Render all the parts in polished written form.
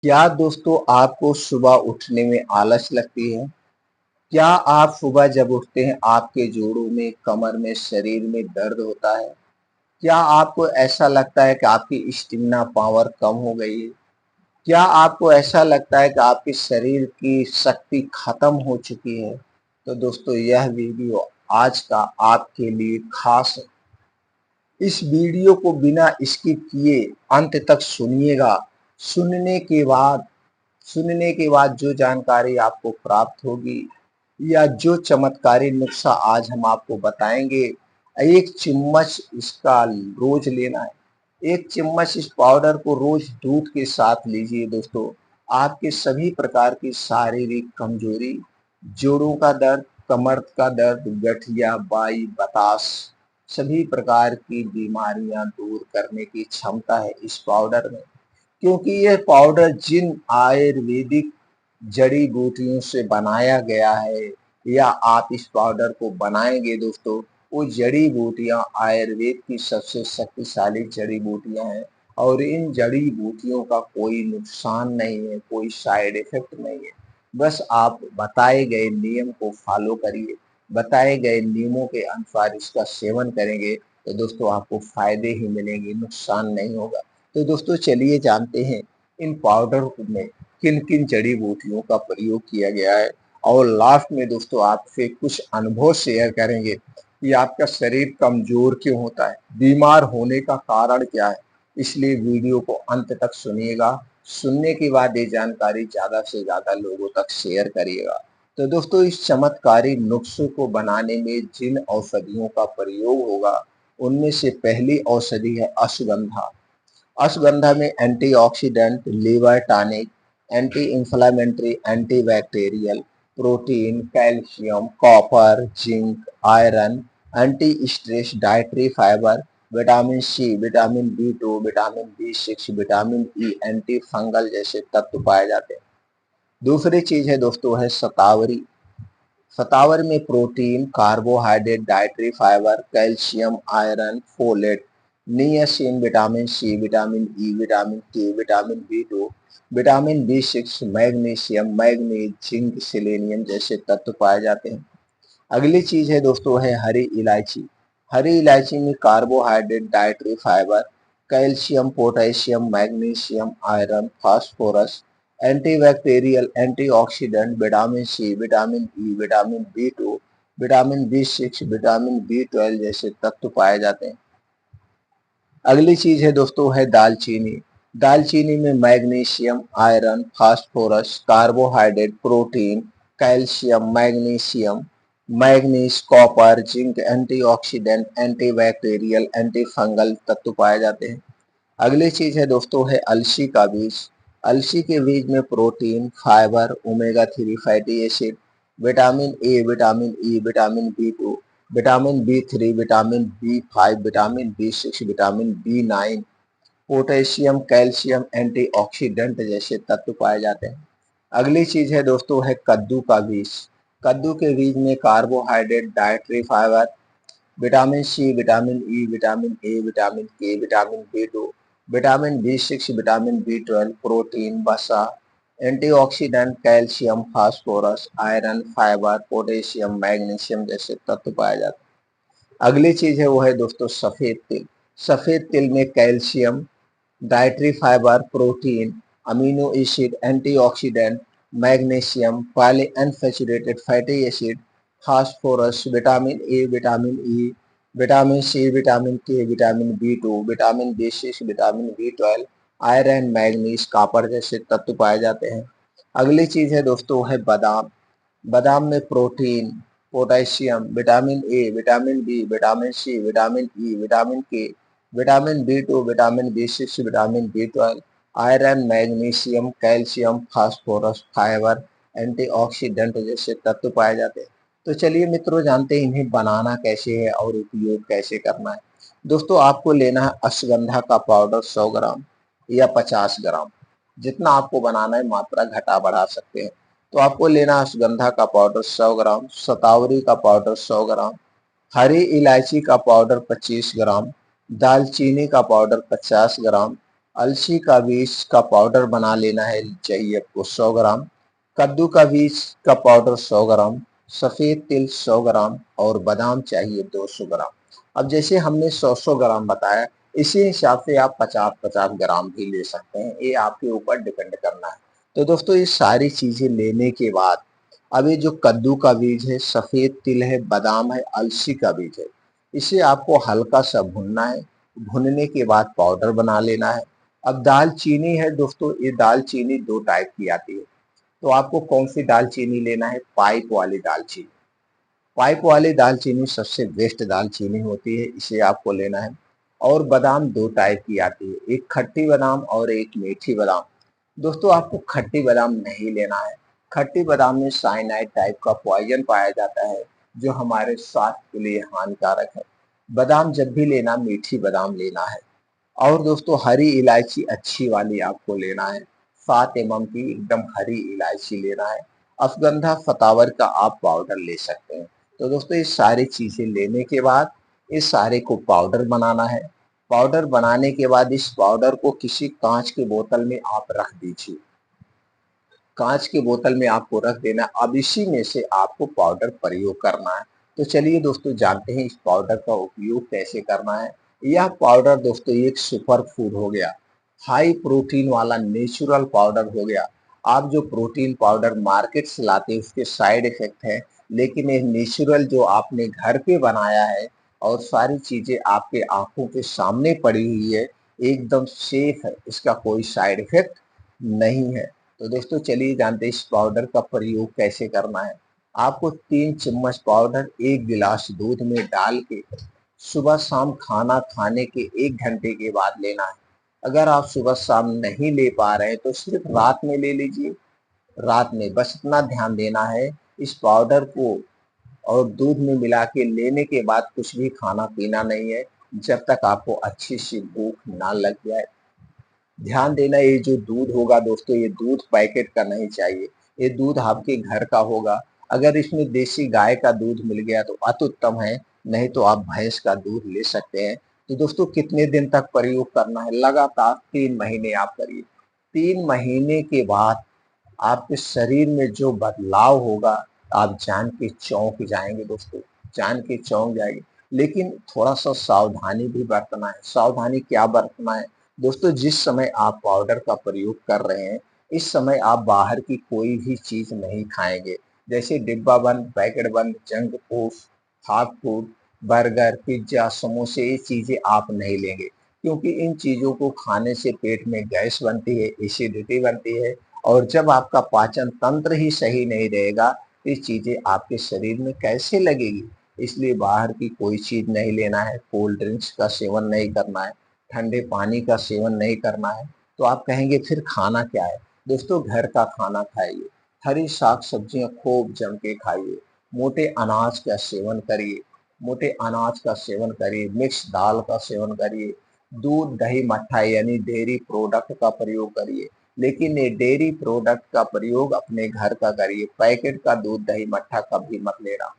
क्या दोस्तों आपको सुबह उठने में आलस लगती है? क्या आप सुबह जब उठते हैं आपके जोड़ों में, कमर में, शरीर में दर्द होता है? क्या आपको ऐसा लगता है कि आपकी स्टेमिना पावर कम हो गई है? क्या आपको ऐसा लगता है कि आपके शरीर की शक्ति खत्म हो चुकी है? तो दोस्तों यह वीडियो आज का आपके लिए खास है। इस वीडियो को बिना स्किप किए अंत तक सुनिएगा। सुनने के बाद सुनने के बाद जो जानकारी आपको प्राप्त होगी या जो चमत्कारी नुस्खा आज हम आपको बताएंगे, एक चम्मच इसका रोज लेना है। एक चम्मच इस पाउडर को रोज दूध के साथ लीजिए दोस्तों। आपके सभी प्रकार की शारीरिक कमजोरी, जोड़ों का दर्द, कमर का दर्द, गठिया, बाई, बतास, सभी प्रकार की बीमारियां दूर करने की क्षमता है इस पाउडर में। क्योंकि यह पाउडर जिन आयुर्वेदिक जड़ी बूटियों से बनाया गया है या आप इस पाउडर को बनाएंगे दोस्तों, वो जड़ी बूटियां आयुर्वेद की सबसे शक्तिशाली जड़ी बूटियां हैं और इन जड़ी बूटियों का कोई नुकसान नहीं है, कोई साइड इफेक्ट नहीं है। बस आप बताए गए नियम को फॉलो करिए, बताए गए नियमों के अनुसार इसका सेवन करेंगे तो दोस्तों आपको फायदे ही मिलेंगे, नुकसान नहीं होगा। तो दोस्तों चलिए जानते हैं इन पाउडर में किन किन जड़ी बूटियों का प्रयोग किया गया है और लास्ट में दोस्तों आपसे कुछ अनुभव शेयर करेंगे कि आपका शरीर कमजोर क्यों होता है, बीमार होने का कारण क्या है। इसलिए वीडियो को अंत तक सुनिएगा। सुनने के बाद ये जानकारी ज्यादा से ज्यादा लोगों तक शेयर करिएगा। तो दोस्तों इस चमत्कारी नुस्खे को बनाने में जिन औषधियों का प्रयोग होगा उनमें से पहली औषधि है अश्वगंधा। अश्वगंधा में antioxidant, liver tonic, anti inflammatory, antibacterial, protein, calcium, copper, zinc, iron, anti stress, dietary fibre, vitamin C, vitamin B 2, vitamin B 6, vitamin E, anti fungal जैसे तत्व पाए जाते हैं। दूसरी चीज है दोस्तों है शतावरी। शतावर में protein, carbohydrate, dietary fibre, calcium, iron, folate, niacin, vitamin C, vitamin E, vitamin K, vitamin B 2, vitamin B 6, magnesium, manganese, zinc, selenium जैसे तत्व पाए जाते हैं। अगली चीज है दोस्तों है हरी इलायची। हरी इलायची में carbohydrate, dietary fibre, calcium, potassium, magnesium, iron, phosphorus, antibacterial, antioxidant, vitamin C, vitamin E, vitamin B 2, vitamin B 6, vitamin B 12 जैसे तत्व पाए जाते हैं। अगली चीज है दोस्तों है दालचीनी। दालचीनी में magnesium, iron, phosphorus, carbohydrate, protein, calcium, magnesium, manganese, copper, zinc, antioxidant, antibacterial, antifungal तत्व पाए जाते हैं। अगली चीज है दोस्तों है अलसी का बीज। अलसी के बीज में protein, fibre, omega 3 fatty acid, vitamin A, vitamin E, vitamin B 2, vitamin B 3, vitamin B 5, vitamin B 6, vitamin B 9, potassium, calcium, antioxidant जैसे तत्व पाए जाते हैं। अगली चीज है दोस्तों है कद्दू का बीज। कद्दू के बीज में carbohydrate, dietary fibre, vitamin C, vitamin E, vitamin A, vitamin K, vitamin B 2, vitamin B 6, vitamin B 12, protein, वसा, antioxidant, calcium, phosphorus, iron, fibre, potassium, magnesium जैसे तत्व पाए जाते हैं। अगली चीज है वो है दोस्तों सफेद तिल। सफेद तिल में calcium, dietary fibre, protein, amino acid, antioxidant, magnesium, polyunsaturated fatty acid, phosphorus, vitamin A, vitamin E, vitamin C, vitamin K, vitamin B 2, vitamin B 6, vitamin B 12, iron, manganese, copper जैसे तत्व पाए जाते हैं। अगली चीज है दोस्तों है बादाम। बादाम में protein, potassium, vitamin A, vitamin B, vitamin C, vitamin E, vitamin K, vitamin B 2, vitamin B 6, vitamin B 12, iron, magnesium, calcium, phosphorus, fibre, antioxidant जैसे तत्व पाए जाते हैं। तो चलिए मित्रों जानते हैं इन्हें बनाना कैसे है और उपयोग कैसे करना है। दोस्तों आपको लेना है अश्वगंधा का पाउडर 100 ग्राम या 50 ग्राम, जितना आपको बनाना है मात्रा घटा बढ़ा सकते हैं। तो आपको लेना है अश्वगंधा का पाउडर 100 ग्राम, शतावरी का पाउडर 100 ग्राम, हरी इलायची का पाउडर 25 ग्राम, दालचीनी का पाउडर 50 ग्राम, अलसी का बीज का पाउडर बना लेना है, चाहिए आपको 100 ग्राम। कद्दू का बीज का पाउडर 100 ग्राम, सफेद तिल 100 ग्राम और बादाम चाहिए 200 ग्राम। अब जैसे हमने 100 ग्राम बताया, इसी हिसाब से आप 50-50 ग्राम भी ले सकते हैं, ये आपके ऊपर डिपेंड करना है। तो दोस्तों ये सारी चीजें लेने के बाद अब ये जो कद्दू का बीज है, सफेद तिल है, बादाम है, अलसी का बीज है, इसे आपको हल्का सा भुनना है। भुनने के बाद पाउडर बना लेना है। अब दालचीनी है दोस्तों, ये दालचीनी दो टाइप की आती है। तो आपको कौन सी दालचीनी लेना है? पाइप वाली दालचीनी। पाइप वाली दालचीनी सबसे बेस्ट दालचीनी होती है, इसे आपको लेना है। और बादाम दो टाइप की आती है, एक खट्टी बादाम और एक मीठी बादाम। दोस्तों आपको खट्टी बादाम नहीं लेना है। खट्टी बादाम में साइनाइड टाइप का पॉइजन पाया जाता है, जो हमारे स्वास्थ्य के लिए हानिकारक है। बादाम जब भी लेना, मीठी बादाम लेना है। और दोस्तों हरी इलायची अच्छी वाली आपको लेना है, 7 की एकदम हरी इलायची लेना है। अफगंधा फतावर का आप पाउडर ले सकते हैं। तो दोस्तों ये सारी चीजें लेने के बाद इस सारे को पाउडर बनाना है। पाउडर बनाने के बाद इस पाउडर को किसी कांच की बोतल में आप रख दीजिए। कांच के बोतल में आपको रख देना। अब इसी में से आपको पाउडर प्रयोग करना है। तो चलिए दोस्तों जानते हैं इस पाउडर का उपयोग कैसे करना है। यह पाउडर दोस्तों एक सुपर फूड हो गया, हाई प्रोटीन वाला नेचुरल पाउडर हो गया। आप जो प्रोटीन पाउडर मार्केट से लाते हैं उसके साइड इफेक्ट है, लेकिन ये नेचुरल जो आपने घर पे बनाया है और सारी चीजें आपके आंखों के सामने पड़ी हुई है, एकदम सेफ है, इसका कोई साइड इफेक्ट नहीं है। तो दोस्तों चलिए जानते हैं इस पाउडर का प्रयोग कैसे करना है। आपको 3 चम्मच पाउडर 1 गिलास दूध में डाल के सुबह शाम खाना खाने के 1 घंटे के बाद लेना है। अगर आप सुबह शाम नहीं ले पा रहे हैं तो सिर्फ रात में ले लीजिए। रात में बस इतना ध्यान देना है, इस पाउडर को और दूध में मिला के लेने के बाद कुछ भी खाना पीना नहीं है, जब तक आपको अच्छी सी भूख ना लग जाए। ध्यान देना, ये जो दूध होगा दोस्तों, ये दूध पैकेट का नहीं चाहिए, ये दूध आपके घर का होगा। अगर इसमें देसी गाय का दूध मिल गया तो अति उत्तम है, नहीं तो आप भैंस का दूध ले सकते हैं। तो दोस्तों कितने दिन तक प्रयोग करना है? लगातार 3 महीने आप करिए। 3 महीने के बाद आपके शरीर में जो बदलाव होगा, आप जान के चौंक जाएंगे दोस्तों, जान के चौंक जाएंगे। लेकिन थोड़ा सा सावधानी भी बरतना है। सावधानी क्या बरतना है दोस्तों? जिस समय आप पाउडर का प्रयोग कर रहे हैं, इस समय आप बाहर की कोई भी चीज नहीं खाएंगे। जैसे डिब्बा बंद, पैकेट बंद, junk food, fast food, burger, pizza, समोसे, ये चीजें आप नहीं लेंगे, क्योंकि इन चीजों को खाने से पेट में गैस बनती है, एसिडिटी बनती है। और जब आपका पाचन तंत्र ही सही नहीं रहेगा, तो ये चीजें आपके शरीर में कैसे लगेगी? इसलिए बाहर की कोई चीज नहीं लेना है, कोल्ड ड्रिंक्स का सेवन नहीं करना है, ठंडे पानी का सेवन नहीं करना है। तो आप कहेंगे फिर खाना क्या है? दोस्तों घर का खाना खाइए, हरी साग सब्जियां खूब जम के खाइए, मोटे अनाज का सेवन करिए, मोटे अनाज का सेवन करिए, मिक्स दाल का सेवन करिए, दूध दही मट्ठा यानी डेयरी प्रोडक्ट का प्रयोग करिए। लेकिन ये डेयरी प्रोडक्ट का प्रयोग अपने घर का करिए, पैकेट का दूध दही मट्ठा कभी मत लेना।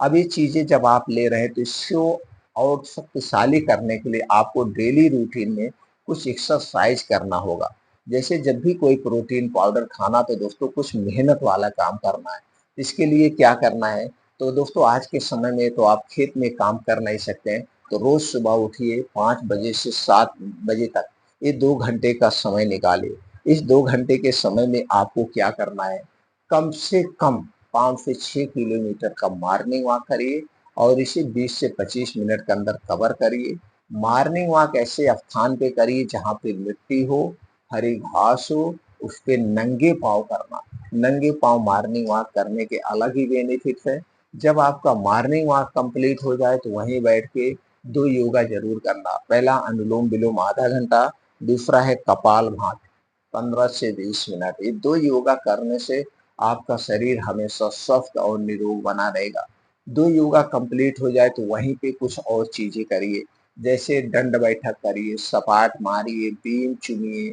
अब ये चीजें जब आप ले रहे हैं तो इसको और शक्तिशाली करने के लिए आपको डेली रूटीन में कुछ एक्सरसाइज करना होगा। जैसे जब भी कोई प्रोटीन पाउडर खाना तो दोस्तों कुछ मेहनत वाला काम करना है। इसके लिए क्या करना है? तो दोस्तों आज के समय में तो आप खेत में काम कर नहीं सकते हैं, तो रोज सुबह उठिए 5 बजे से 7 बजे तक, ये 2 घंटे का समय निकालिए। इस 2 घंटे के समय में आपको क्या करना है? कम से कम 5 से 6 किलोमीटर का मॉर्निंग वॉक करिए और इसे 20 से 25 मिनट के अंदर कवर करिए। मॉर्निंग वॉक ऐसे स्थान पे करिए जहाँ पे मिट्टी हो, हरी घास हो, उस पे नंगे पाँव करना। नंगे पाँव मॉर्निंग वॉक करने के अलग ही बेनिफिट्स है। जब आपका मॉर्निंग वॉक कंप्लीट हो जाए तो वहीं बैठ के 2 योगा जरूर करना। पहला अनुलोम विलोम आधा घंटा, दूसरा है कपालभाति 15 से 20 मिनट। ये 2 योगा करने से आपका शरीर हमेशा स्वस्थ और निरोग बना रहेगा। 2 योगा कंप्लीट हो जाए तो वहीं पे कुछ और चीजें करिए, जैसे दंड बैठक करिए, सपाट मारिए, बीम चुनिए,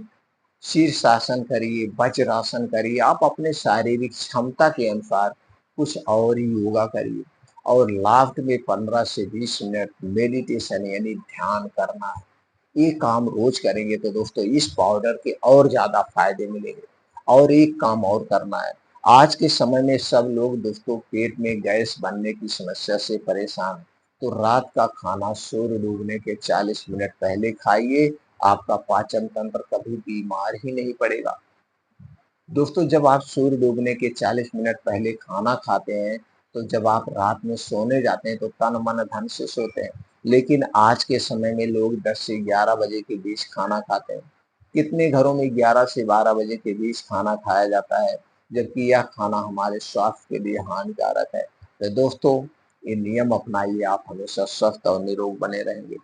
शीर्षासन करिए, वज्रासन करिए। आप अपने शारीरिक क्षमता के अनुसार कुछ और ही योगा करिए। और लास्ट में 15 से 20 मिनट मेडिटेशन यानी ध्यान करना है। ये काम रोज करेंगे तो दोस्तों इस पाउडर के और ज्यादा फायदे मिलेंगे। और एक काम और करना है। आज के समय में सब लोग दोस्तों पेट में गैस बनने की समस्या से परेशान हैं। तो रात का खाना सूर्य डूबने के 40 मिनट पहले खाइए। आपका पाचन तंत्र कभी बीमार ही नहीं पड़ेगा। दोस्तों जब आप सूर्य डूबने के 40 मिनट पहले खाना खाते हैं, तो जब आप रात में सोने जाते हैं तो तन मन धन से सोते हैं। लेकिन आज के समय में लोग 10 से 11 बजे के बीच खाना खाते हैं। कितने घरों में 11 से 12 बजे के बीच खाना खाया जाता है, जबकि यह खाना हमारे स्वास्थ्य के लिए हानिकारक है। तो दोस्तों ये नियम अपनाइए, आप हमेशा स्वस्थ और निरोग बने रहेंगे।